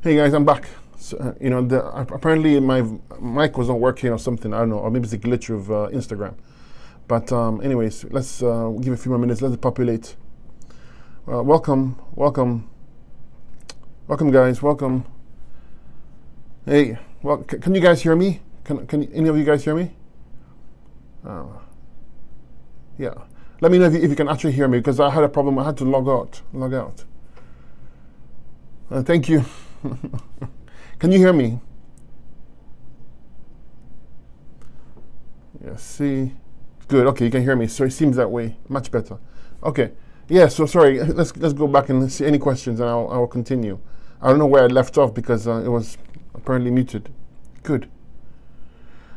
Hey guys, I'm back. So, apparently my mic wasn't working or something. I don't know, or maybe it's a glitch of Instagram. But anyways, let's give a few more minutes. Let's populate. Welcome, guys. Welcome. Hey, well, can you guys hear me? Can any of you guys hear me? Yeah. Let me know if you can actually hear me, because I had a problem. I had to log out. Thank you. Can you hear me? Yeah, see. Good. Okay, you can hear me. So it seems that way. Much better. Okay. Yeah, so sorry. Let's go back and see any questions, and I will continue. I don't know where I left off because it was apparently muted. Good.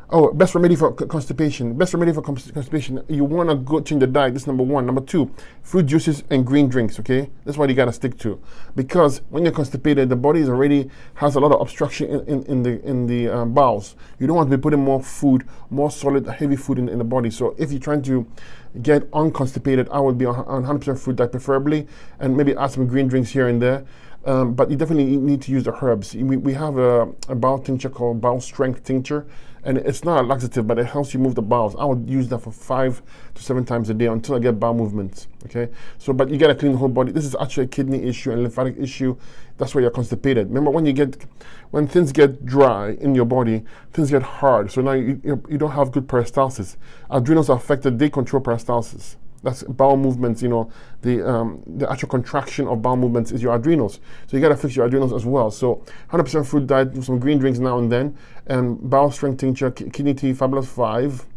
Oh, best remedy for constipation. Best remedy for constipation. You want to go change the diet. This is number one. Number two, fruit juices and green drinks. Okay, that's what you got to stick to, because when you're constipated, the body already has a lot of obstruction in the bowels. You don't want to be putting more food, more solid, heavy food in the body. So if you're trying to get unconstipated, I would be on 100% fruit diet preferably, and maybe add some green drinks here and there. But you definitely need to use the herbs. We have a bowel tincture called Bowel Strength Tincture, and it's not a laxative, but it helps you move the bowels. I would use that for 5 to 7 times a day until I get bowel movements. Okay, so but you gotta clean the whole body. This is actually a kidney issue and lymphatic issue. That's why you're constipated. Remember, when things get dry in your body, things get hard. So now you don't have good peristalsis. Adrenals are affected. They control peristalsis. That's bowel movements. The actual contraction of bowel movements is your adrenals. So you got to fix your adrenals as well. So 100% fruit diet with some green drinks now and then, and bowel strength tincture, kidney tea, Fabulous 5.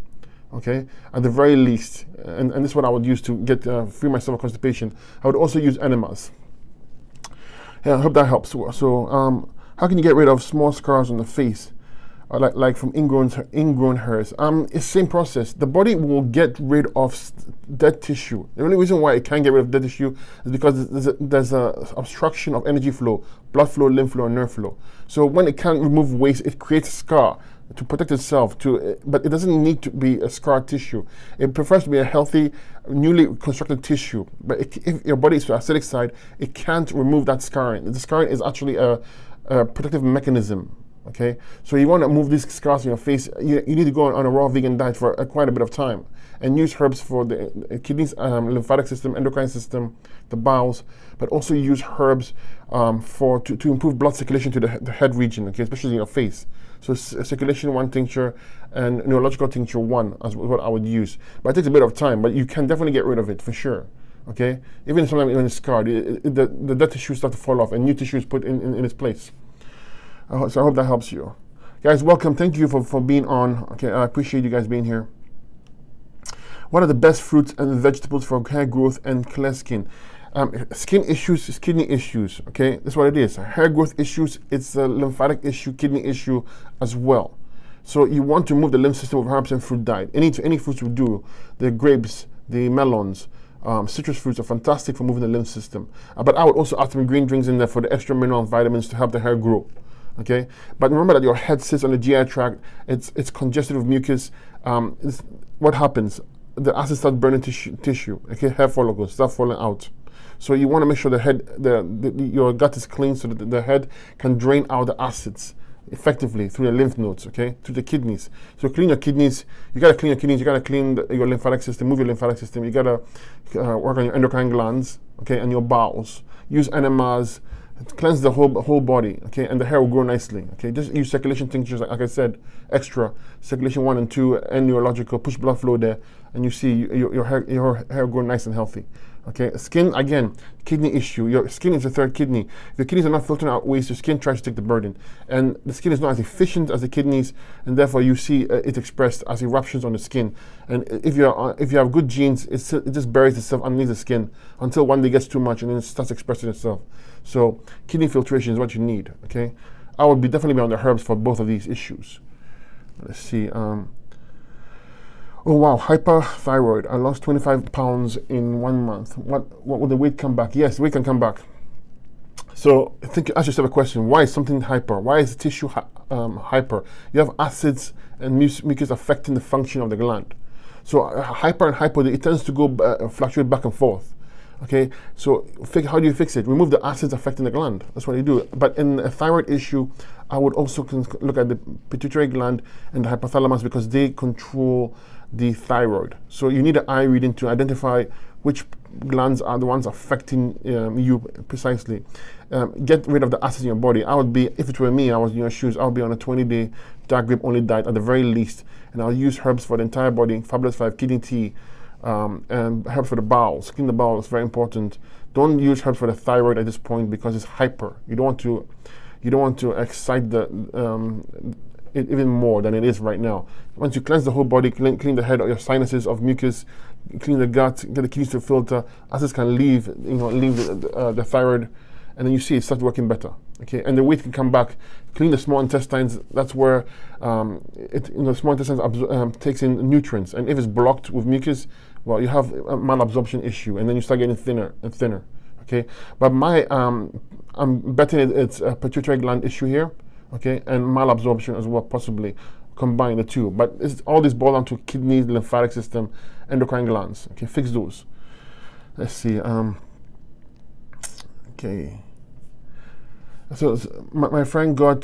Okay, at the very least, and this is what I would use to get free myself of constipation. I would also use enemas. Yeah, I hope that helps. So how can you get rid of small scars on the face? Like from ingrown hairs. It's the same process. The body will get rid of dead tissue. The only reason why it can't get rid of dead tissue is because there's a obstruction of energy flow, blood flow, lymph flow, and nerve flow. So when it can't remove waste, it creates a scar to protect itself. But it doesn't need to be a scar tissue. It prefers to be a healthy, newly constructed tissue. But if your body is to the acidic side, it can't remove that scarring. The scarring is actually a protective mechanism. Okay, so you want to move these scars on your face. You need to go on a raw vegan diet for quite a bit of time, and use herbs for the kidneys, lymphatic system, endocrine system, the bowels, but also use herbs to improve blood circulation to the head region. Okay, especially in your face. So circulation 1 tincture and neurological tincture 1 is what I would use. But it takes a bit of time, but you can definitely get rid of it for sure. Okay, even if sometimes when it's scarred, the dead tissue starts to fall off and new tissue is put in its place. So I hope that helps you. Guys, welcome. Thank you for being on. Okay, I appreciate you guys being here. What are the best fruits and vegetables for hair growth and clear skin? Skin issues is kidney issues. Okay, that's what it is. Hair growth issues, it's a lymphatic issue, kidney issue as well. So you want to move the lymph system with 100% fruit diet. Any fruits will do. The grapes, the melons, citrus fruits are fantastic for moving the lymph system. But I would also add some green drinks in there for the extra mineral and vitamins to help the hair grow. Okay, but remember that your head sits on the GI tract. It's congested with mucus. What happens? The acid starts burning tissue. Okay, hair follicles start falling out. So you want to make sure the head, your gut is clean, so that the head can drain out the acids effectively through the lymph nodes. Okay, to the kidneys. So clean your kidneys. You gotta clean your kidneys. You gotta clean your lymphatic system. Move your lymphatic system. You gotta work on your endocrine glands. Okay, and your bowels. Use enemas. Cleanse the whole body, okay, and the hair will grow nicely. Okay, just use circulation tinctures, like I said, extra circulation 1 and 2, and neurological, push blood flow there, and you see your hair grow nice and healthy. Okay, skin, again, kidney issue. Your skin is the third kidney. If your kidneys are not filtering out waste, your skin tries to take the burden, and the skin is not as efficient as the kidneys, and therefore you see it expressed as eruptions on the skin. And if you have good genes, it just buries itself underneath the skin until one day it gets too much, and then it starts expressing itself. So kidney filtration is what you need. Okay, I would definitely be on the herbs for both of these issues. Let's see. Oh wow, hyperthyroid. I lost 25 pounds in 1 month. What will the weight come back? Yes, the weight can come back. So ask yourself a question: why is something hyper? Why is the tissue hyper? You have acids and mucus affecting the function of the gland. So hyper and hypo, it tends to go fluctuate back and forth. Okay, so how do you fix it? Remove the acids affecting the gland. That's what you do. But in a thyroid issue, I would also look at the pituitary gland and the hypothalamus because they control the thyroid. So you need an eye reading to identify which glands are the ones affecting you precisely. Get rid of the acids in your body. I would be, if it were me, I was in your shoes, I would be on a 20-day dark grape only diet at the very least. And I'll use herbs for the entire body, Fabulous 5, kidney tea, and herbs for the bowels. Clean the bowels, very important. Don't use herbs for the thyroid at this point because it's hyper. You don't want to excite it even more than it is right now. Once you cleanse the whole body, clean the head of your sinuses of mucus, clean the gut, get the kidneys to filter, acids can leave the thyroid, and then you see it starts working better. Okay, and the weight can come back. Clean the small intestines. That's where the small intestines takes in nutrients, and if it's blocked with mucus, well, you have a malabsorption issue, and then you start getting thinner and thinner. Okay, but I'm betting it's a pituitary gland issue here. Okay, and malabsorption as well, possibly combine the two. But all this boils down to kidneys, lymphatic system, endocrine glands. Okay, fix those. Let's see. Okay. So my friend got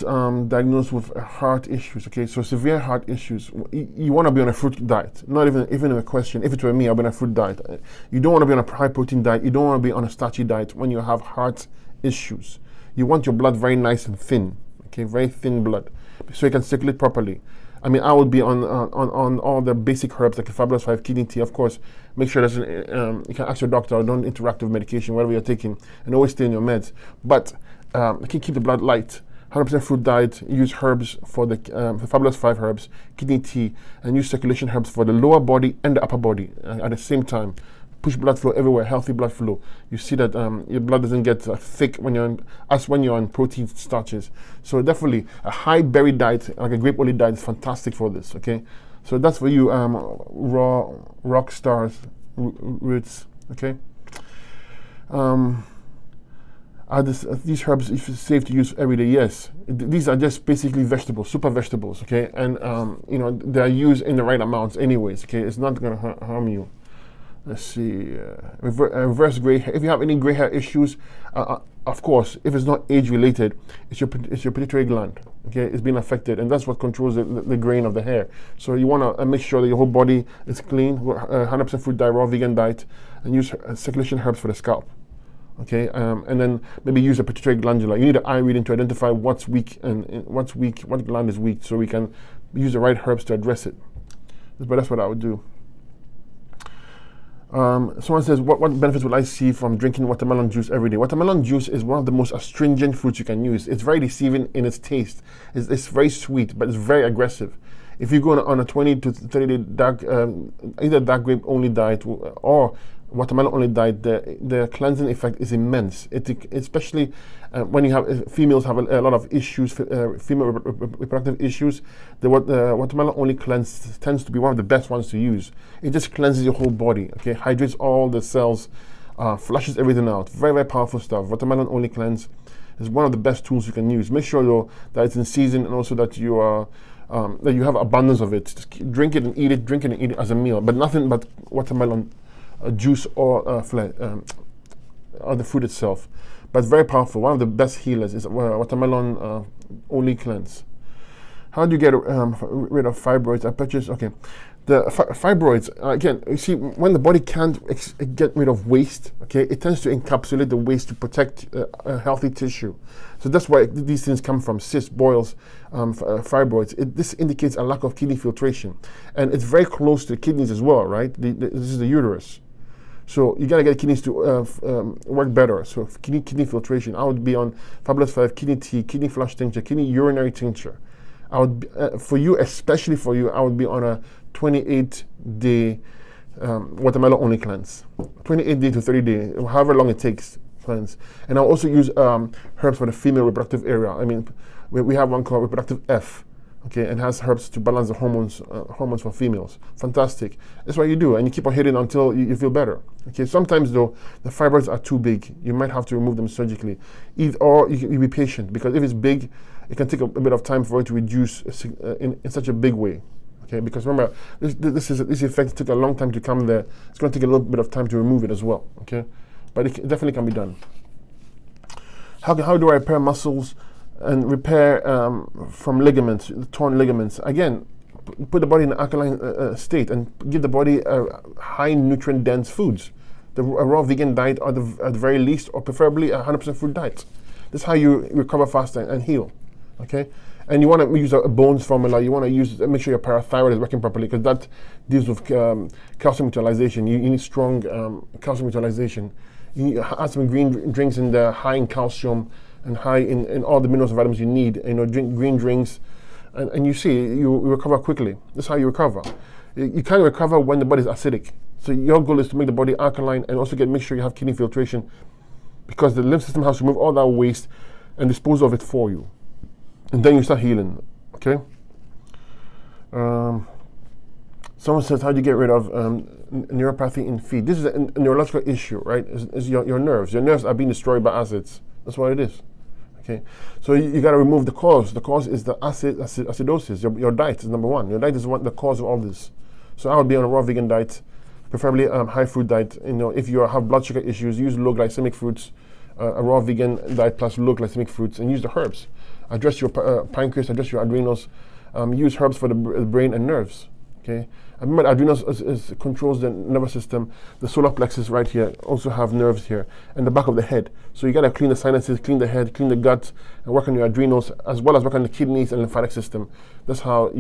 diagnosed with heart issues. Okay, so severe heart issues. You want to be on a fruit diet. Not even a question. If it were me, I'd be on a fruit diet. You don't want to be on a high protein diet. You don't want to be on a starchy diet when you have heart issues. You want your blood very nice and thin. Okay, very thin blood, so you can circulate properly. I mean, I would be on all the basic herbs like the Fabulous 5 kidney tea. Of course, make sure that you can ask your doctor. Don't interact with medication, whatever you're taking, and always stay on your meds. But you can keep the blood light. 100% fruit diet. Use herbs for the Fabulous 5 herbs, kidney tea, and use circulation herbs for the lower body and the upper body at the same time. Push blood flow everywhere, healthy blood flow. You see that your blood doesn't get thick when you're on protein starches. So definitely a high berry diet, like a grape only diet, is fantastic for this. Okay, so that's for you, raw rock stars roots. Okay. Are these herbs safe to use every day? Yes. These are just basically vegetables, super vegetables. Okay, and they are used in the right amounts, anyways. Okay, it's not going to harm you. Let's see, reverse gray hair. If you have any gray hair issues, of course, if it's not age related, it's your pituitary gland. Okay, it's being affected, and that's what controls the grain of the hair. So you want to make sure that your whole body is clean, 100% fruit diet, raw vegan diet, and use circulation herbs for the scalp. Okay, and then maybe use a pituitary glandular. You need an eye reading to identify what's weak and what gland is weak, so we can use the right herbs to address it. But that's what I would do. Someone says, what benefits will I see from drinking watermelon juice every day? Watermelon juice is one of the most astringent fruits you can use. It's very deceiving in its taste. It's very sweet, but it's very aggressive. If you go on a 20 to 30 day either dark grape only diet or watermelon only diet, the cleansing effect is immense. Especially when you have females have a lot of issues, female reproductive issues. The watermelon only cleanse tends to be one of the best ones to use. It just cleanses your whole body. Okay, hydrates all the cells, flushes everything out. Very, very powerful stuff. Watermelon only cleanse is one of the best tools you can use. Make sure though that it's in season, and also that you are that you have abundance of it. Just drink it and eat it. Drink it and eat it as a meal, but nothing but watermelon juice or the fruit itself. But very powerful. One of the best healers is watermelon only cleanse. How do you get rid of fibroids? I purchased, okay. The fibroids, again, you see, when the body can't get rid of waste, okay, it tends to encapsulate the waste to protect healthy tissue. So that's why these things come from: cysts, boils, fibroids. This indicates a lack of kidney filtration. And it's very close to the kidneys as well, right? This is the uterus. So you gotta get kidneys to work better. So kidney filtration, I would be on Fabulous 5 kidney tea, kidney flush tincture, kidney urinary tincture. I would, for you, especially for you, I would be on a 28-day watermelon only cleanse. 28-day to 30-day, however long it takes, cleanse. And I'll also use herbs for the female reproductive area. I mean, we have one called Reproductive F. Okay, and has herbs to balance the hormones for females. Fantastic. That's what you do, and you keep on hitting until you feel better. Okay, sometimes though, the fibroids are too big. You might have to remove them surgically. Or you be patient, because if it's big, it can take a bit of time for it to reduce in such a big way. Okay, because remember, this effect took a long time to come there. It's going to take a little bit of time to remove it as well. Okay, but it definitely can be done. How do I repair muscles and repair from ligaments, torn ligaments? Again, put the body in an alkaline state and give the body high nutrient dense foods. A raw vegan diet at the very least, or preferably a 100% fruit diet. This is how you recover faster and heal. Okay, and you want to use a bones formula. You want to make sure your parathyroid is working properly, because that deals with calcium utilization. You need strong calcium utilization. You need, add some green drinks in there, high in calcium and high in all the minerals and vitamins you need. Drink green drinks, and you see you recover quickly. This is how you recover. You can't recover when the body is acidic. So your goal is to make the body alkaline and also make sure you have kidney filtration, because the lymph system has to remove all that waste and dispose of it for you. And then you start healing, okay? Someone says, how do you get rid of neuropathy in feet? This is a neurological issue, right? It's your nerves. Your nerves are being destroyed by acids. That's what it is, okay? So you got to remove the cause. The cause is the acidosis. Your diet is number one. Your diet is the cause of all this. So I would be on a raw vegan diet, preferably high fruit diet. If you have blood sugar issues, use low glycemic fruits, a raw vegan diet plus low glycemic fruits, and use the herbs. Address your pancreas, address your adrenals. Use herbs for the brain and nerves. Okay. Remember, the adrenals controls the nervous system. The solar plexus right here also have nerves here, and the back of the head. So you gotta clean the sinuses, clean the head, clean the gut, and work on your adrenals, as well as work on the kidneys and lymphatic system. That's how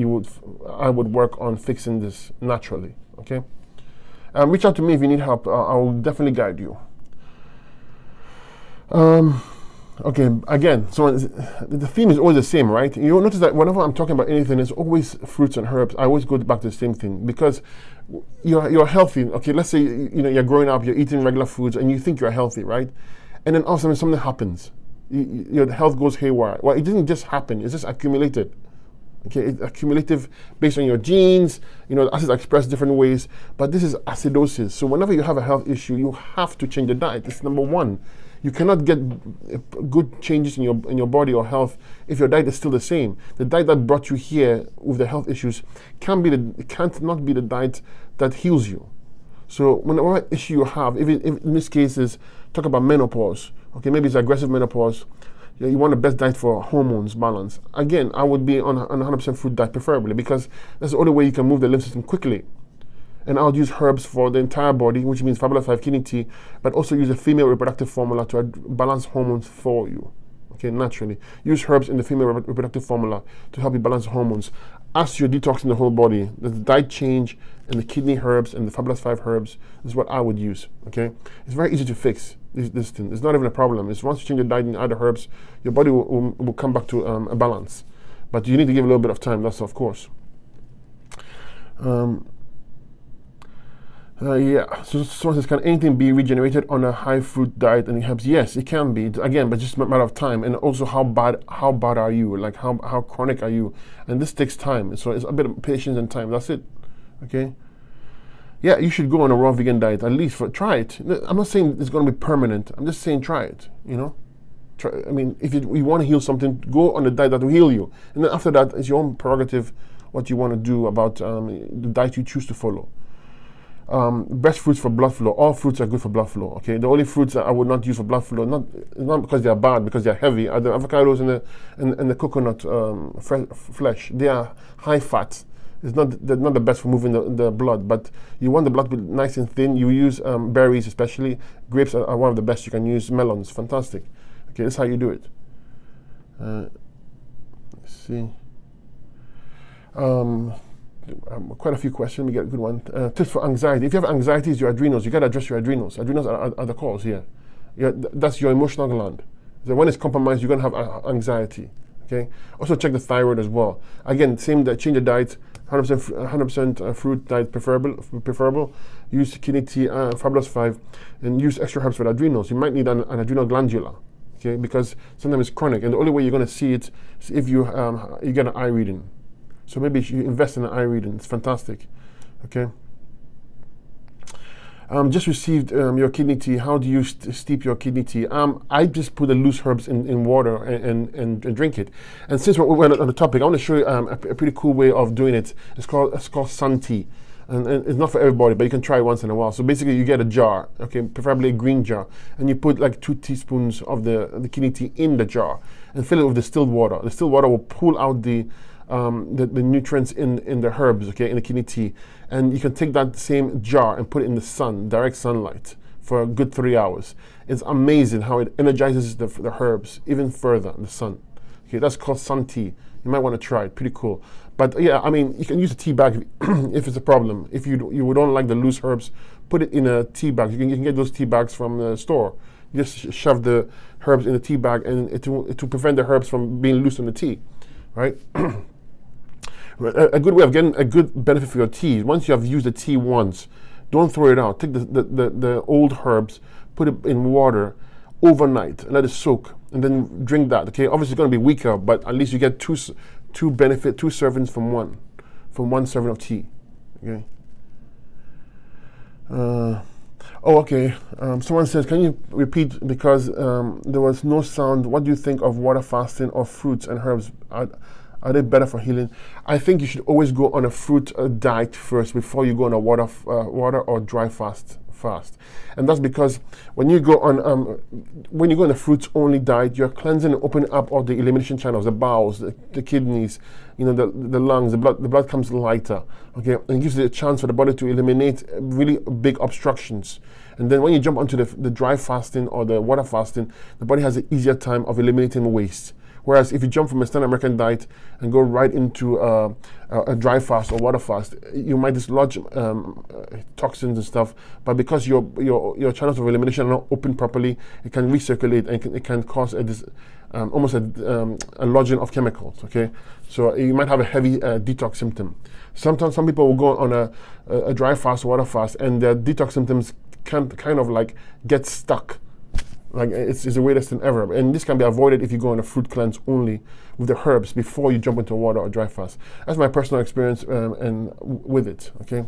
I would work on fixing this naturally. Okay. Reach out to me if you need help. I will definitely guide you. Okay, again, so the theme is always the same, right? You'll notice that whenever I'm talking about anything, it's always fruits and herbs. I always go back to the same thing, because you're healthy. Okay, let's say you're growing up, you're eating regular foods, and you think you're healthy, right? And then all of a sudden something happens. Your health goes haywire. Well, it doesn't just happen; it's just accumulated. Okay, it's accumulative based on your genes. The acids are expressed different ways, but this is acidosis. So whenever you have a health issue, you have to change the diet. It's number one. You cannot get good changes in your body or health if your diet is still the same. The diet that brought you here with the health issues can't not be the diet that heals you. So whatever issue you have, if in this case is talk about menopause, okay, maybe it's aggressive menopause. You want the best diet for hormones balance. Again, I would be on a 100% fruit diet preferably, because that's the only way you can move the lymph system quickly. And I'll use herbs for the entire body, which means fabulous 5 kidney tea, but also use a female reproductive formula to balance hormones for you. Okay, naturally. Use herbs in the female reproductive formula to help you balance hormones. As you're detoxing the whole body, the diet change and the kidney herbs and the fabulous 5 herbs is what I would use. Okay, it's very easy to fix this thing. It's not even a problem. It's once you change your diet and add the herbs, your body will come back to a balance. But you need to give a little bit of time. That's of course. So someone says, can anything be regenerated on a high fruit diet and it helps? Yes, it can be. Again, but just a matter of time, and also how bad are you? Like how chronic are you? And this takes time. So it's a bit of patience and time. That's it. Okay. Yeah, you should go on a raw vegan diet at least try it. I'm not saying it's going to be permanent. I'm just saying try it. I mean, if you want to heal something, go on a diet that will heal you, and then after that, it's your own prerogative what you want to do about the diet you choose to follow. Best fruits for blood flow. All fruits are good for blood flow. Okay, the only fruits that I would not use for blood flow, not because they are bad, because they are heavy, are the avocados and the coconut flesh. They are high fat. They're not the best for moving the blood, but you want the blood to be nice and thin. You use berries, especially grapes are one of the best. You can use melons. Fantastic. Okay, this is how you do it. Let's see. Quite a few questions. We get a good one. Tips for anxiety. If you have anxiety, it's your adrenals. You got to address your adrenals. Adrenals are the cause here. That's your emotional gland. So when it's compromised, you're going to have anxiety. Okay. Also check the thyroid as well. Again, change the diet. 100% fruit diet preferable. Use kidney tea, fabulous 5, and use extra herbs for the adrenals. You might need an adrenal glandula. Okay, because sometimes it's chronic, and the only way you're going to see it is if you get an eye reading. So maybe you invest in an eye reading. It's fantastic. Okay. Just received your kidney tea. How do you steep your kidney tea? I just put the loose herbs in water and drink it. And since we're on the topic, I want to show you a pretty cool way of doing it. It's called sun tea. and it's not for everybody, but you can try it once in a while. So basically, you get a jar, okay, preferably a green jar, and you put like 2 teaspoons of the kidney tea in the jar and fill it with distilled water. The distilled water will pull out the nutrients in the herbs, okay, in the kidney tea, and you can take that same jar and put it in the sun, direct sunlight, for a good 3 hours. It's amazing how it energizes the herbs even further in the sun. Okay, that's called sun tea. You might want to try it. Pretty cool. But yeah, I mean, you can use a tea bag if it's a problem. If you don't like the loose herbs, put it in a tea bag. You can get those tea bags from the store. You just shove the herbs in the tea bag, and it will prevent the herbs from being loose in the tea, right? A good way of getting a good benefit for your tea, once you have used the tea once, don't throw it out. Take the old herbs, put it in water overnight, let it soak, and then drink that. Okay, obviously it's going to be weaker, but at least you get two servings from one serving of tea. Okay. Okay. Someone says, can you repeat, because there was no sound, what do you think of water fasting or fruits and herbs? Are they better for healing? I think you should always go on a fruit diet first before you go on a water or dry fast. And that's because when you go on a fruits only diet, you're cleansing and opening up all the elimination channels, the bowels, the kidneys, the lungs, the blood comes lighter, okay, and gives you a chance for the body to eliminate really big obstructions. And then when you jump onto the dry fasting or the water fasting, the body has an easier time of eliminating waste. Whereas if you jump from a standard American diet and go right into a dry fast or water fast, you might dislodge toxins and stuff. But because your channels of elimination are not open properly, it can recirculate and it can cause almost a lodging of chemicals. Okay, so you might have a heavy detox symptom. Sometimes some people will go on a dry fast, water fast, and their detox symptoms can kind of like get stuck. Like it's the weirdest thing ever, and this can be avoided if you go on a fruit cleanse only with the herbs before you jump into water or dry fast. That's my personal experience and with it. Okay.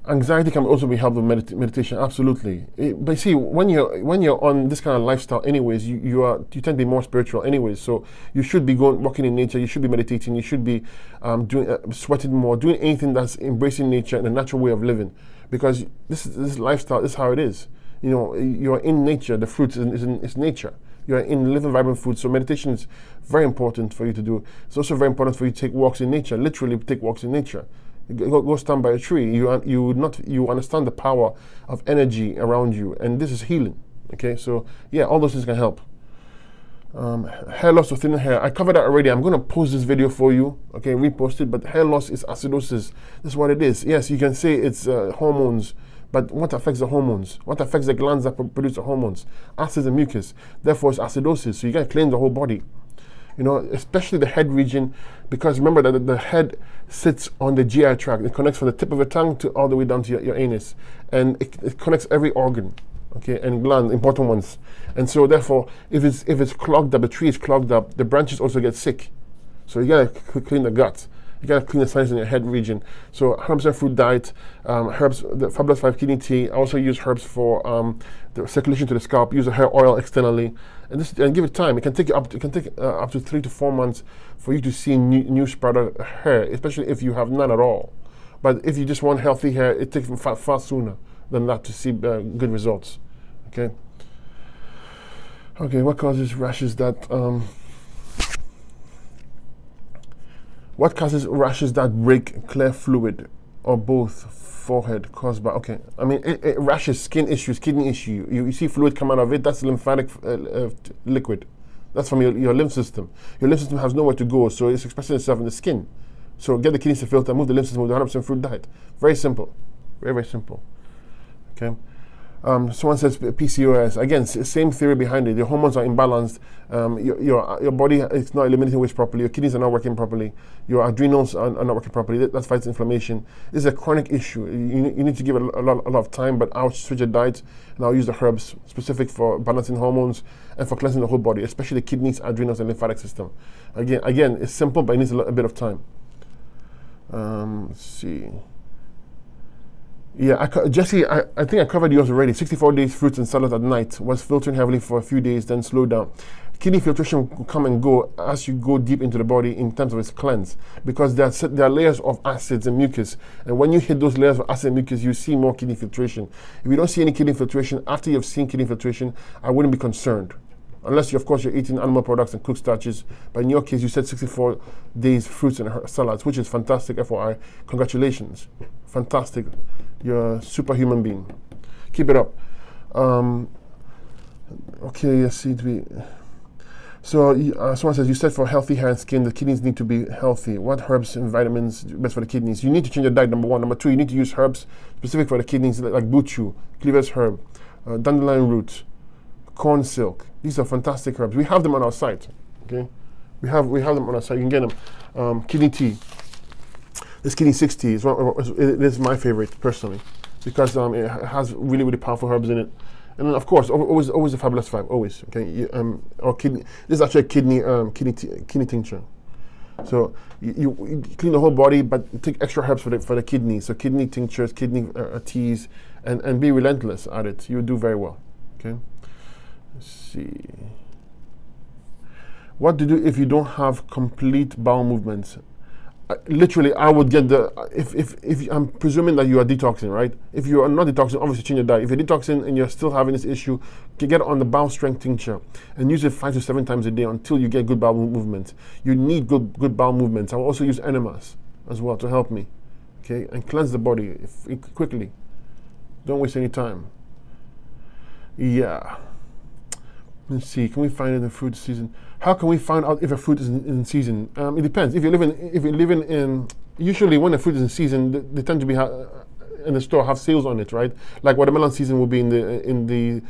Anxiety can also be helped with meditation. Absolutely. But see, when you're on this kind of lifestyle, anyways, you tend to be more spiritual, anyways. So you should be walking in nature. You should be meditating. You should be sweating more, doing anything that's embracing nature and a natural way of living. Because this lifestyle is how it is. You're in nature. The fruit is nature. You're in living, vibrant food. So meditation is very important for you to do. It's also very important for you to take walks in nature. Literally, take walks in nature. Go stand by a tree. You understand the power of energy around you, and this is healing. Okay, so yeah, all those things can help. Hair loss or thinning hair, I covered that already. I'm going to post this video for you, okay, repost it. But hair loss is acidosis. This is what it is. Yes, you can say it's hormones, but what affects the hormones? What affects the glands that produce the hormones? Acids and mucus. Therefore, it's acidosis. So you got to cleanse the whole body, especially the head region, because remember that the head sits on the GI tract. It connects from the tip of your tongue to all the way down to your anus, and it connects every organ. Okay, and gland, important ones. And so therefore, if it's clogged up, the tree is clogged up, the branches also get sick. So you gotta clean the gut. You gotta clean the sinus in your head region. So 100% fruit diet, herbs, the Fabulous 5 kidney tea. I also use herbs for the circulation to the scalp. Use a hair oil externally, and give it time. It can take up to 3 to 4 months for you to see new sprouted hair, especially if you have none at all. But if you just want healthy hair, it takes far sooner than that to see good results. Okay. What causes rashes that what causes rashes that break clear fluid or both forehead caused by rashes, skin issues, kidney issue, you see fluid come out of it, that's lymphatic liquid. That's from your lymph system. Your lymph system has nowhere to go, so it's expressing itself in the skin. So get the kidneys to filter, move the lymph system with 100% fruit diet. Very simple. Very, very simple. Okay. Someone says PCOS. Again, same theory behind it. Your hormones are imbalanced. Your body is not eliminating waste properly. Your kidneys are not working properly. Your adrenals are not working properly. That fights inflammation. This is a chronic issue. You need to give it a lot of time, but I'll switch a diet and I'll use the herbs specific for balancing hormones and for cleansing the whole body, especially the kidneys, adrenals, and lymphatic system. Again, it's simple, but it needs a bit of time. Let's see. Yeah, Jesse, I think I covered yours already. 64 days fruits and salad at night. Was filtering heavily for a few days, then slowed down. Kidney filtration will come and go as you go deep into the body in terms of its cleanse, because there are layers of acids and mucus, and when you hit those layers of acid and mucus, you see more kidney filtration. If you don't see any kidney filtration after you've seen kidney filtration, I wouldn't be concerned. Unless, of course, you're eating animal products and cooked starches. But in your case, you said 64 days fruits and salads, which is fantastic, FYI. Congratulations. Fantastic. You're a superhuman being. Keep it up. Okay, yes, so someone says, you said for healthy hair and skin, the kidneys need to be healthy. What herbs and vitamins best for the kidneys? You need to change your diet, number one. Number two, you need to use herbs specific for the kidneys, like buchu, cleaver's herb, dandelion root, corn silk. These are fantastic herbs. We have them on our site. Okay, we have them on our site. You can get them. Kidney tea. This kidney 60 it is my favorite personally, because it has really, really powerful herbs in it. And then, of course, always the Fabulous 5. Always. Okay. Or kidney. This is actually a kidney tincture. So you clean the whole body, but take extra herbs for the kidneys. So kidney tinctures, kidney teas, and be relentless at it. You'll do very well. Okay. Let's see. What to do if you don't have complete bowel movements? Literally, I would get if I'm presuming that you are detoxing, right? If you are not detoxing, obviously change your diet. If you're detoxing and you're still having this issue, get on the bowel strength tincture and use it 5 to 7 times a day until you get good bowel movements. You need good bowel movements. I will also use enemas as well to help me, okay? And cleanse the body quickly. Don't waste any time. Yeah. Let's see. Can we find it in the fruit season? How can we find out if a fruit is in season? It depends. If you're living in usually when a fruit is in season, they tend to be in the store, have sales on it, right? Like watermelon season will be in the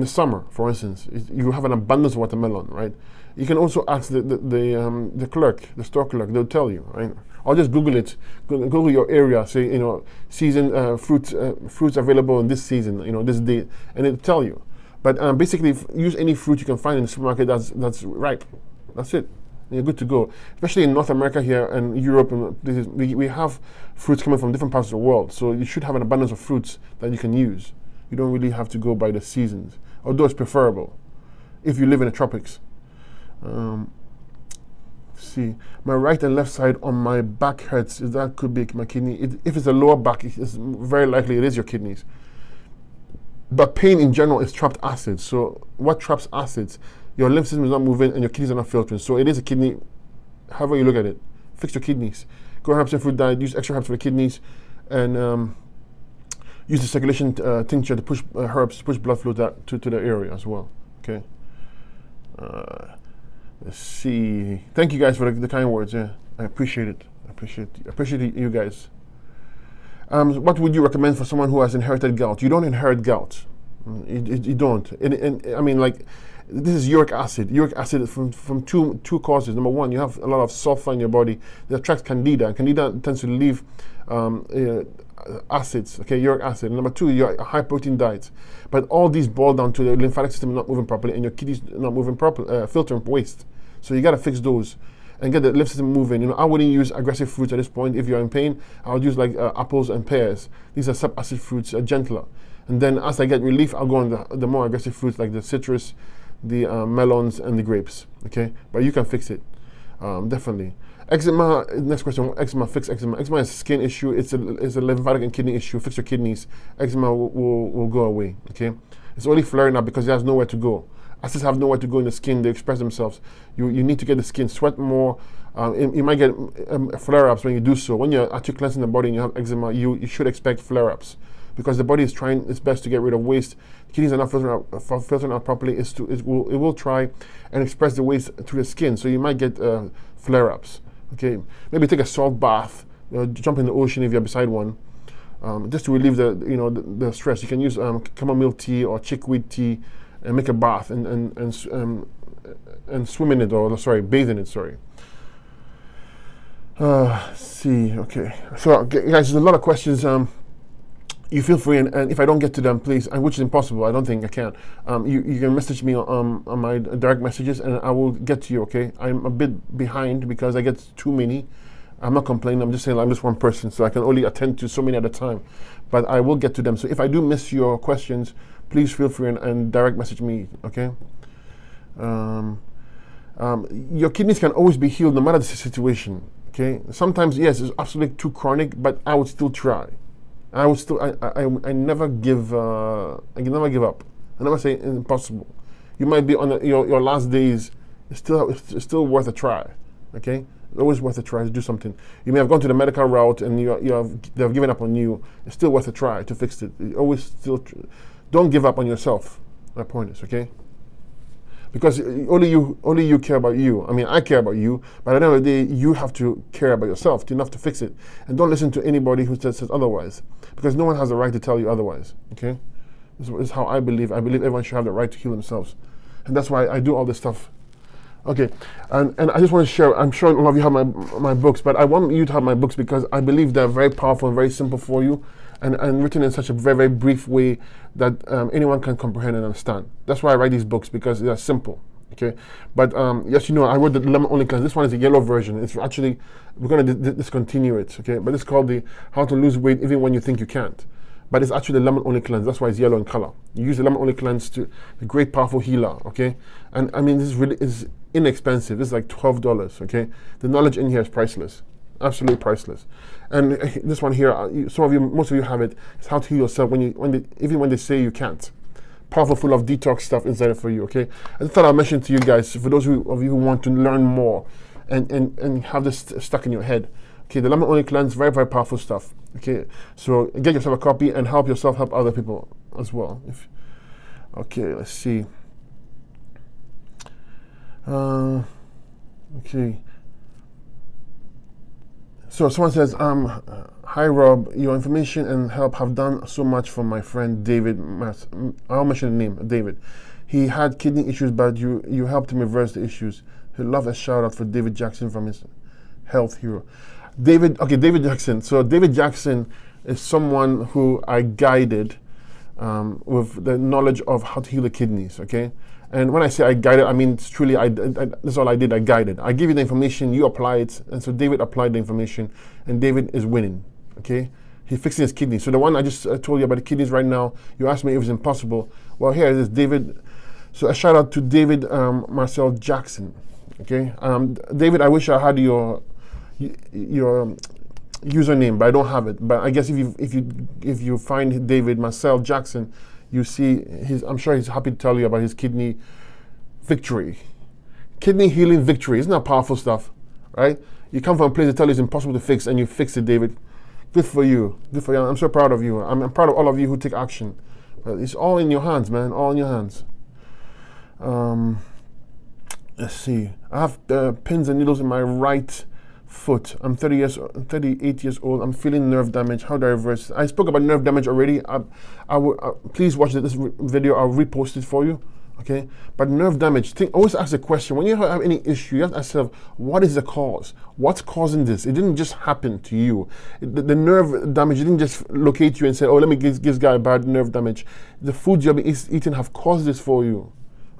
summer, for instance. You have an abundance of watermelon, right? You can also ask the clerk, the store clerk. They'll tell you, right? Or just Google it. Google your area. Say, season fruits available in this season. This date, and it'll tell you. But basically, use any fruit you can find in the supermarket that's ripe. That's it. And you're good to go. Especially in North America here and Europe, and we have fruits coming from different parts of the world. So you should have an abundance of fruits that you can use. You don't really have to go by the seasons, although it's preferable if you live in the tropics. See, my right and left side on my back hurts. That could be my kidney. If it's a lower back, it's very likely it is your kidneys. But pain in general is trapped acids. So what traps acids? Your lymph system is not moving and your kidneys are not filtering. So it is a kidney, however you look at it. Fix your kidneys. Go herbs and fruit diet, use extra herbs for the kidneys, and use the circulation tincture to push herbs, push blood flow to the area as well. Okay. Let's see. Thank you guys for the kind words. Yeah, I appreciate it. I appreciate you guys. What would you recommend for someone who has inherited gout? You don't inherit gout. You don't. And I mean, like, this is uric acid. Uric acid is from two causes. Number one, you have a lot of sulfur in your body that attracts candida. And candida tends to leave acids, okay, uric acid. And number two, your high protein diet. But all these boil down to the lymphatic system not moving properly and your kidneys not moving properly, filtering waste. So you got to fix those and get the lymph system moving. I wouldn't use aggressive fruits at this point. If you're in pain, I would use like apples and pears. These are sub-acid fruits, gentler. And then as I get relief, I'll go on the more aggressive fruits like the citrus, the melons, and the grapes. Okay, but you can fix it, definitely. Eczema. Next question. Eczema. Fix eczema. Eczema is a skin issue. It's a lymphatic and kidney issue. Fix your kidneys. Eczema will go away. Okay, it's only flaring up because it has nowhere to go. Acids have nowhere to go in the skin. They express themselves. You need to get the skin sweat more. You might get flare-ups when you do so. When you're actually cleansing the body and you have eczema, you should expect flare-ups because the body is trying its best to get rid of waste. The kidneys are not filtering out properly. It will try and express the waste through the skin. So you might get flare-ups. Okay, maybe take a salt bath. Jump in the ocean if you're beside one, just to relieve the stress. You can use chamomile tea or chickweed tea. And make a bath and swim in it, or bathe in it. Sorry. See, okay. So, guys, there's a lot of questions. You feel free, and if I don't get to them, please, and which is impossible. I don't think I can. You can message me on my direct messages, and I will get to you. Okay. I'm a bit behind because I get too many. I'm not complaining. I'm just saying I'm just one person, so I can only attend to so many at a time. But I will get to them. So if I do miss your questions, please feel free and direct message me, okay? Your kidneys can always be healed no matter the situation. Okay. Sometimes, yes, it's absolutely too chronic, but I would still try. I would still. I never give. I can never give up. I never say impossible. You might be on your last days. It's still worth a try. Okay. It's always worth a try to do something. You may have gone to the medical route and they have given up on you. It's still worth a try to fix it. You always still don't give up on yourself. My point is, okay. Because only you care about you. I mean, I care about you, but at the end of the day, you have to care about yourself enough to fix it. And don't listen to anybody who says otherwise, because no one has the right to tell you otherwise, okay? This is how I believe. I believe everyone should have the right to heal themselves. And that's why I do all this stuff. Okay, and I just want to share, I'm sure a lot of you have my books, but I want you to have my books because I believe they're very powerful and very simple for you, and written in such a very, very brief way that anyone can comprehend and understand. That's why I write these books, because they're simple, okay? But yes, you know, I wrote the Lemon Only Cleanse. This one is a yellow version. It's actually, we're going to discontinue it, okay? But it's called the How to Lose Weight Even When You Think You Can't. But it's actually the Lemon Only Cleanse. That's why it's yellow in color. You use the Lemon Only Cleanse to a great, powerful healer, okay? And I mean, this really is inexpensive. This is like $12, okay? The knowledge in here is priceless. Absolutely priceless. And this one here, some of you, most of you have it. It's how to heal yourself even when they say you can't. Powerful, full of detox stuff inside it for you, okay? I thought I'd mention to you guys, for those of you who want to learn more and have this stuck in your head. Okay, the Lemon Only Cleanse, very, very powerful stuff. Okay, so get yourself a copy and help yourself help other people as well. Okay, let's see. Okay. So someone says, hi Rob, your information and help have done so much for my friend David. I'll mention the name, David. He had kidney issues, but you helped him reverse the issues. He'd love a shout out for David Jackson from his health hero. David Jackson. So David Jackson is someone who I guided with the knowledge of how to heal the kidneys, okay? And when I say I guided, I mean, it's truly, that's all I did, I guided. I give you the information, you apply it, and so David applied the information, and David is winning, okay? He's fixing his kidneys. So the one I just told you about the kidneys right now, you asked me if it's impossible. Well, here it is, David. So a shout out to David Marcel Jackson, okay? David, I wish I had your username, but I don't have it. But I guess if you find David Marcel Jackson, you see I'm sure he's happy to tell you about his kidney victory. Kidney healing victory. Isn't that powerful stuff? Right? You come from a place that tell you it's impossible to fix and you fix it, David. Good for you. Good for you. I'm so proud of you. I'm proud of all of you who take action. But it's all in your hands, man. All in your hands. Let's see. I have pins and needles in my right foot. I'm 38 years old. I'm feeling nerve damage. How do I reverse it? I spoke about nerve damage already. I would please watch this video. I'll repost it for you. Okay. But nerve damage. Always ask the question when you have any issue. You have to ask yourself, what is the cause? What's causing this? It didn't just happen to you. The nerve damage didn't just locate you and say, oh, let me give this guy bad nerve damage. The foods you've been eating have caused this for you.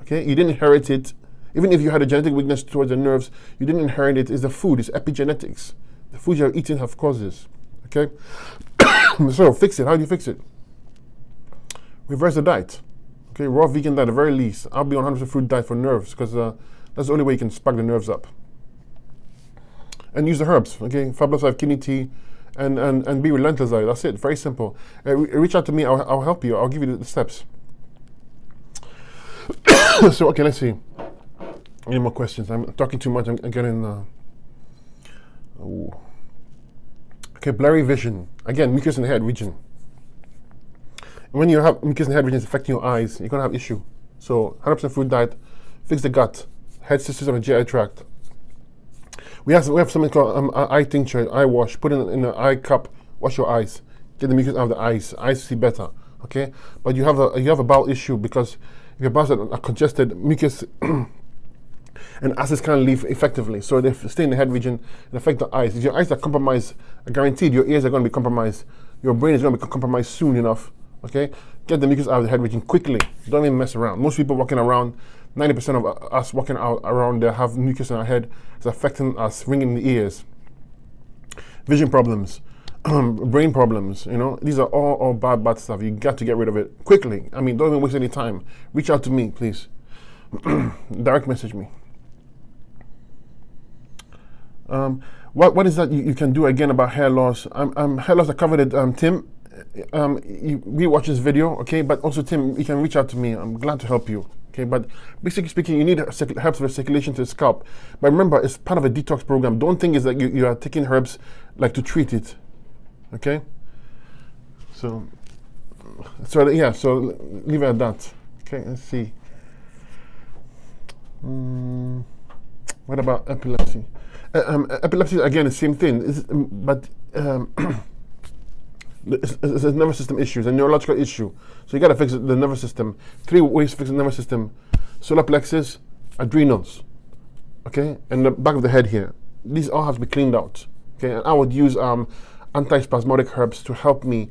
Okay. You didn't inherit it. Even if you had a genetic weakness towards the nerves, you didn't inherit it. It's the food, it's epigenetics. The foods you're eating have caused this. Okay? So fix it. How do you fix it? Reverse the diet. Okay, raw vegan diet at the very least. I'll be on 100% fruit diet for nerves because that's the only way you can spark the nerves up. And use the herbs. Okay, Fabulous Life Kidney Tea and be relentless at it. That's it. Very simple. Reach out to me. I'll help you. I'll give you the steps. So okay, let's see. Any more questions? I'm talking too much. I'm getting. Okay, blurry vision. Again, mucus in the head region. When you have mucus in the head region, it's affecting your eyes. You're gonna have issue. So 100% food diet, fix the gut, head system, and GI tract. We have something called eye tincture, eye wash. Put it in an eye cup. Wash your eyes. Get the mucus out of the eyes. Eyes see better. Okay, but you have a bowel issue because if your bowels are congested, mucus. And acids can't leave effectively, so they stay in the head region and affect the eyes. If your eyes are compromised, guaranteed your ears are going to be compromised. Your brain is going to be compromised soon enough. Okay, get the mucus out of the head region quickly. Don't even mess around. Most people walking around, 90% of us walking around there have mucus in our head. It's affecting us, ringing in the ears. Vision problems, brain problems. You know, these are all bad stuff. You got to get rid of it quickly. I mean, don't even waste any time. Reach out to me, please. Direct message me. What is that you can do again about hair loss? Hair loss, I covered it. Tim, we watch this video, okay? But also, Tim, you can reach out to me. I'm glad to help you, okay? But basically speaking, you need herbs for circulation to the scalp. But remember, it's part of a detox program. Don't think it's that you are taking herbs like to treat it, okay? So yeah, so leave it at that. Okay, let's see. What about epilepsy? Epilepsy, again, the same thing, but it's a nervous system issue, it's a neurological issue. So you got to fix the nervous system. 3 ways to fix the nervous system: solar plexus, adrenals, okay, and the back of the head here. These all have to be cleaned out, okay. And I would use antispasmodic herbs to help me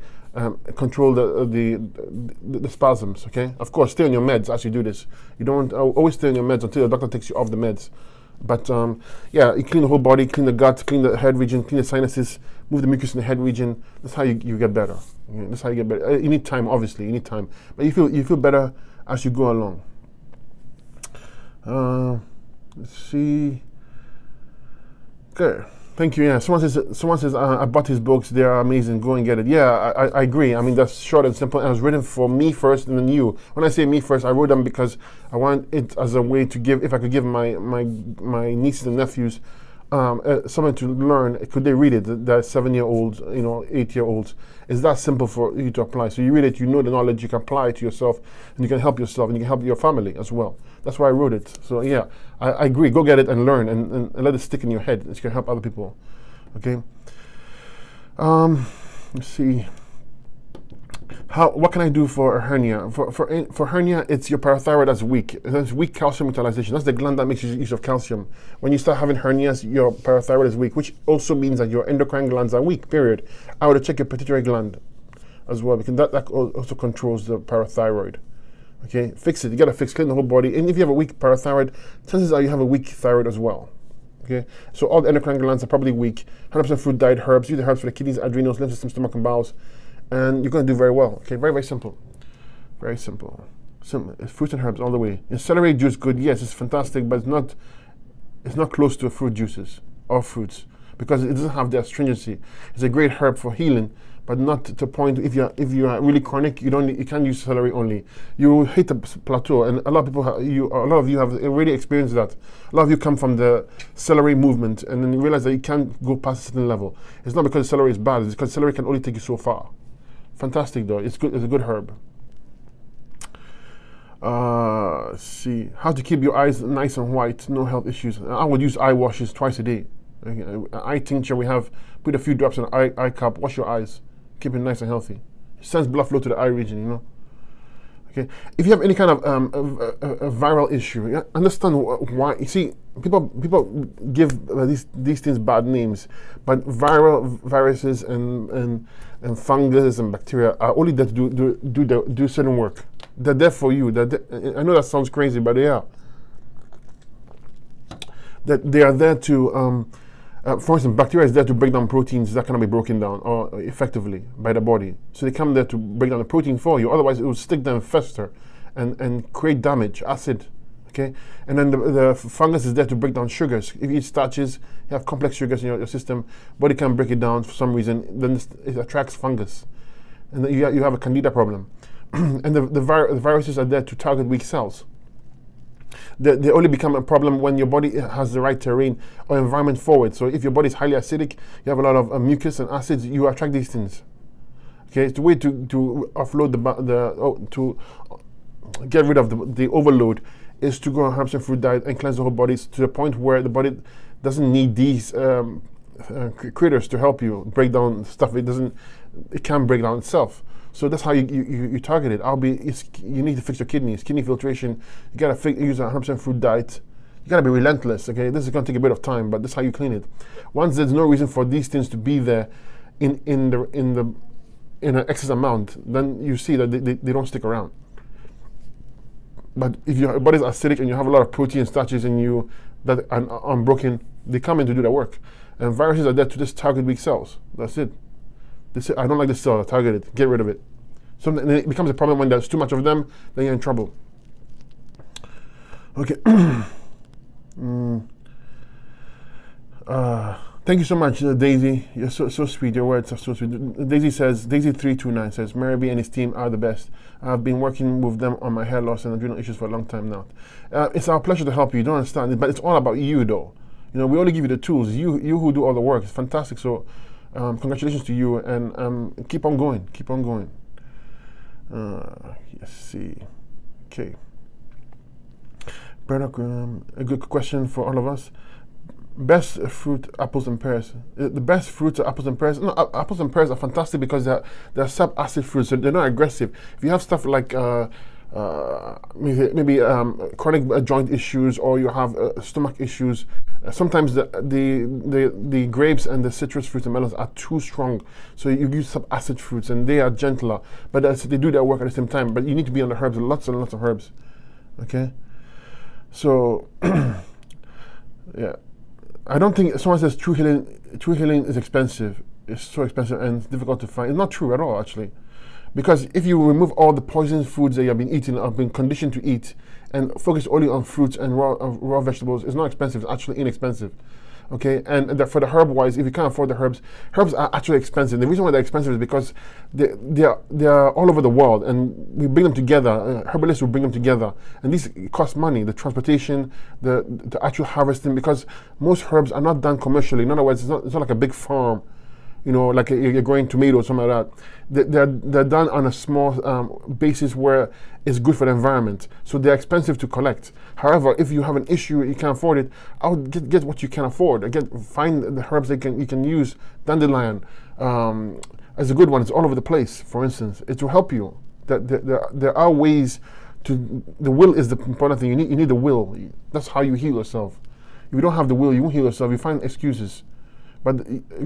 control the spasms, okay. Of course, stay on your meds as you do this. You don't always stay on your meds until the doctor takes you off the meds. But yeah, you clean the whole body, clean the gut, clean the head region, clean the sinuses, move the mucus in the head region. That's how you get better. Okay? That's how you get better. You need time, obviously. You need time, but you feel better as you go along. Let's see. Okay. Thank you. Yeah, someone says I bought his books. They are amazing. Go and get it. Yeah, I agree. I mean, that's short and simple. And it was written for me first and then you. When I say me first, I wrote them because I want it as a way to give. If I could give my nieces and nephews something to learn, could they read it? They're 7-year-olds, 8-year-olds. It's that simple for you to apply. So you read it, you know the knowledge, you can apply it to yourself, and you can help yourself, and you can help your family as well. That's why I wrote it. So yeah, I agree. Go get it and learn, and let it stick in your head. It can help other people. Okay. Let's see. What can I do for a hernia? For hernia, it's your parathyroid that's weak. That's weak calcium utilization. That's the gland that makes use of calcium. When you start having hernias, your parathyroid is weak, which also means that your endocrine glands are weak, period. I would check your pituitary gland as well, because that also controls the parathyroid. Okay, fix it. You gotta clean the whole body. And if you have a weak parathyroid, chances are you have a weak thyroid as well. Okay, so all the endocrine glands are probably weak. 100% fruit diet herbs. Use the herbs for the kidneys, adrenals, lymph system, stomach, and bowels. And you're going to do very well. Okay, very, very simple. Very simple. Fruits and herbs all the way. And celery juice, good. Yes, it's fantastic, but it's not close to fruit juices or fruits because it doesn't have the astringency. It's a great herb for healing, but not to the point. If you are really chronic, you can't use celery only. You will hit a plateau, and a lot of you have already experienced that. A lot of you come from the celery movement, and then you realize that you can't go past a certain level. It's not because celery is bad; it's because celery can only take you so far. Fantastic though, it's good. It's a good herb. Let's see, how to keep your eyes nice and white, no health issues. I would use eye washes twice a day. Eye tincture, we have, put a few drops in an eye cup, wash your eyes, keep it nice and healthy. It sends blood flow to the eye region, Okay, if you have any kind of a viral issue, understand why. You see, people give these things bad names, but viruses and fungus and bacteria are only there to do certain work. They're there for you. I know that sounds crazy, but they are. That they are there to, for instance, bacteria is there to break down proteins that cannot be broken down or effectively by the body. So they come there to break down the protein for you. Otherwise, it will stick there and fester and create damage, acid. Okay, and then the fungus is there to break down sugars. If you eat starches, you have complex sugars in your system. Body can break it down for some reason. Then it attracts fungus, and then you have a candida problem. And the viruses are there to target weak cells. They only become a problem when your body has the right terrain or environment for it. So if your body is highly acidic, you have a lot of mucus and acids, you attract these things. Okay, it's the way to offload to get rid of the overload is to go on herbs and fruit diet and cleanse the whole body to the point where the body doesn't need these critters to help you break down stuff. It can't break down itself. So that's how you target it. You need to fix your kidneys, kidney filtration. You gotta use a 100% fruit diet. You gotta be relentless. Okay, this is gonna take a bit of time, but that's how you clean it. Once there's no reason for these things to be there in an excess amount, then you see that they don't stick around. But if your body's acidic and you have a lot of protein starches in you that are unbroken, they come in to do their work. And viruses are there to just target weak cells. That's it. I don't like this cell, I target it, get rid of it. So it becomes a problem when there's too much of them, then you're in trouble. Okay. Thank you so much, Daisy. You're so sweet. Your words are so sweet. Daisy329 says, Mary B and his team are the best. I've been working with them on my hair loss and adrenal issues for a long time now. It's our pleasure to help you. You don't understand it, but it's all about you, though. We only give you the tools. You who do all the work. It's fantastic. So, congratulations to you, and keep on going. Keep on going. Let's see. Okay. Bernard, a good question for all of us. Best fruit, apples and pears. The best fruits are apples and pears. No, apples and pears are fantastic because they're sub-acid fruits, so they're not aggressive. If you have stuff like maybe chronic joint issues, or you have stomach issues, sometimes the grapes and the citrus fruits and melons are too strong. So you use sub-acid fruits, and they are gentler, but they do their work at the same time. But you need to be on the herbs, lots and lots of herbs. Okay, so yeah. I don't think someone says true healing is expensive. It's so expensive and it's difficult to find. It's not true at all, actually. Because if you remove all the poison foods that you have been eating or have been conditioned to eat and focus only on fruits and raw vegetables, it's not expensive. It's actually inexpensive. Okay, and for the herb wise, if you can't afford the herbs are actually expensive. The reason why they're expensive is because they're all over the world, and we bring them together. Herbalists will bring them together, and these cost money. The transportation, the actual harvesting, because most herbs are not done commercially. In other words, it's not like a big farm. Like you're growing tomatoes, something like that. They're done on a small basis where it's good for the environment. So they're expensive to collect. However, if you have an issue, you can't afford it, I would get what you can afford. Again, find the herbs that you can use. Dandelion as a good one. It's all over the place, for instance. It will help you. There are ways to, the will is the important thing. You need the will. That's how you heal yourself. If you don't have the will, you won't heal yourself. You find excuses. But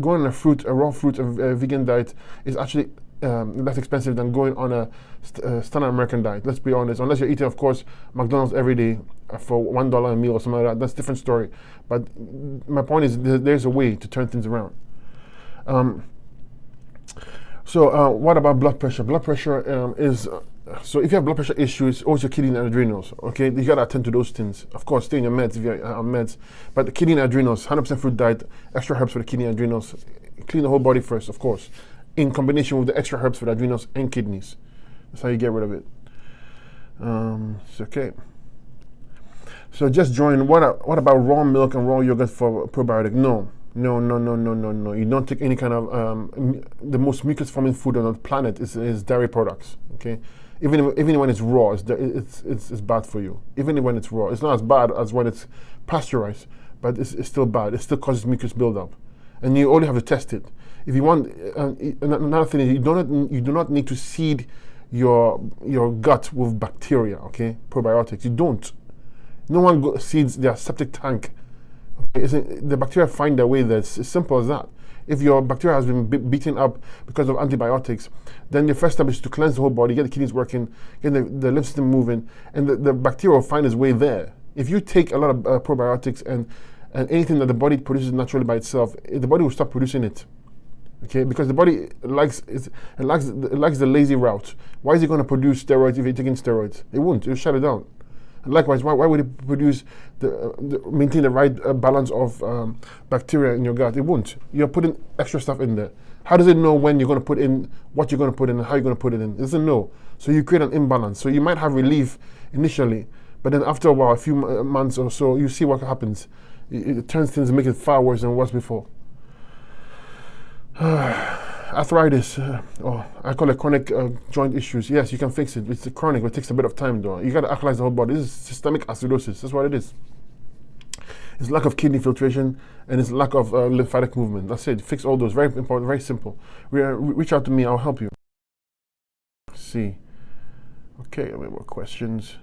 going on a raw fruit, a vegan diet is actually less expensive than going on a standard American diet. Let's be honest. Unless you're eating, of course, McDonald's every day for $1 a meal or something like that. That's a different story. But my point is, there's a way to turn things around. So what about blood pressure? Blood pressure is... So if you have blood pressure issues, also kidney and adrenals, okay? You gotta attend to those things. Of course, stay on your meds if you're on meds. But the kidney and adrenals, 100% fruit diet, extra herbs for the kidney and adrenals. Clean the whole body first, of course, in combination with the extra herbs for the adrenals and kidneys. That's how you get rid of it. It's okay. So just join. What about raw milk and raw yogurt for probiotic? No. You don't take any kind of the most mucus forming food on the planet is dairy products. Okay, even when it's raw, it's bad for you. Even when it's raw, it's not as bad as when it's pasteurized, but it's still bad. It still causes mucus buildup, and you only have to test it. If you want, another thing is you do not need to seed your gut with bacteria. Okay, probiotics. You don't. No one seeds their septic tank. The bacteria find their way there. It's as simple as that. If your bacteria has been beaten up because of antibiotics, then your first step is to cleanse the whole body, get the kidneys working, get the lymph system moving, and the bacteria will find its way there. If you take a lot of probiotics and anything that the body produces naturally by itself, the body will stop producing it. Okay, because the body likes the lazy route. Why is it going to produce steroids if you're taking steroids? It won't. It'll shut it down. Likewise, why would it produce maintain the right balance of bacteria in your gut? It won't. You're putting extra stuff in there. How does it know when you're going to put in, what you're going to put in, and how you're going to put it in? It doesn't know. So you create an imbalance. So you might have relief initially, but then after a while, a few months or so, you see what happens. It turns things and makes it far worse than it was before. Arthritis, I call it chronic joint issues. Yes, you can fix it. It's chronic, but it takes a bit of time though. You got to alkalize the whole body. This is systemic acidosis. That's what it is. It's lack of kidney filtration and it's lack of lymphatic movement. That's it. Fix all those. Very important, very simple. Reach out to me, I'll help you. Let's see. Okay, wait, more questions.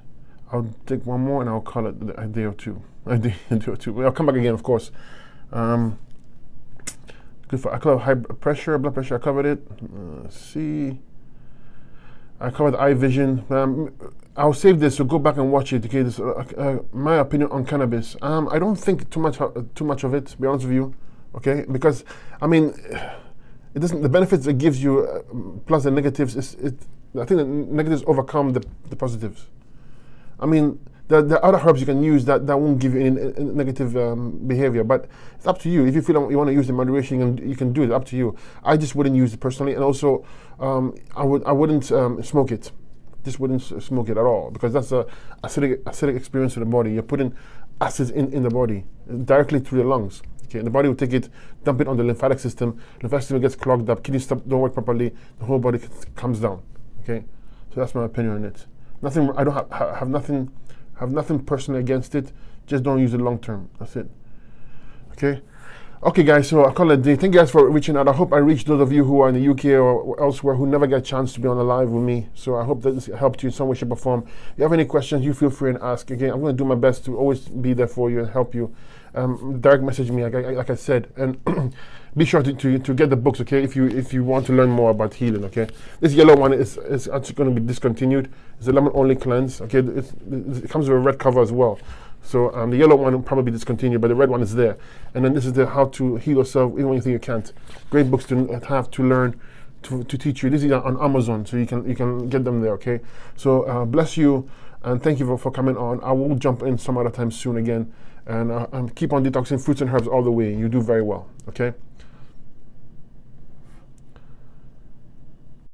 I'll take one more and I'll call it a day or two. A day or two. I'll come back again, of course. I covered high pressure, blood pressure. I covered it. See, I covered eye vision. I'll save this, so go back and watch it. Okay, this my opinion on cannabis. I don't think too much of it. To be honest with you, okay, because I mean, it doesn't. The benefits it gives you plus the negatives I think the negatives overcome the positives. I mean, The other herbs you can use that won't give you any negative behavior, but it's up to you. If you feel you want to use the moderation, you can do it. Up to you. I just wouldn't use it personally, and also I wouldn't smoke it. Just wouldn't smoke it at all, because that's a acidic experience to the body. You're putting acids in the body directly through the lungs. Okay, and the body will take it, dump it on the lymphatic system. Lymphatic system gets clogged up. Kidneys don't work properly. The whole body comes down. Okay, so that's my opinion on it. Nothing. I don't have nothing. Have nothing personally against it. Just don't use it long term. That's it. Okay. Okay, guys. So I'll call it a day. Thank you guys for reaching out. I hope I reached those of you who are in the UK or elsewhere who never get a chance to be on the live with me. So I hope that this helped you in some way, shape, or form. If you have any questions, you feel free and ask. Again, I'm going to do my best to always be there for you and help you. Direct message me, like I said, and be sure to get the books, okay? If you want to learn more about healing, okay? This yellow one is actually going to be discontinued. It's a lemon only cleanse, okay? It comes with a red cover as well. So the yellow one will probably be discontinued, but the red one is there. And then this is the how to heal yourself even when you think you can't. Great books to have to learn to teach you. This is on Amazon, so you can get them there, okay? So bless you, and thank you for coming on. I will jump in some other time soon again. And keep on detoxing fruits and herbs all the way. You do very well, okay?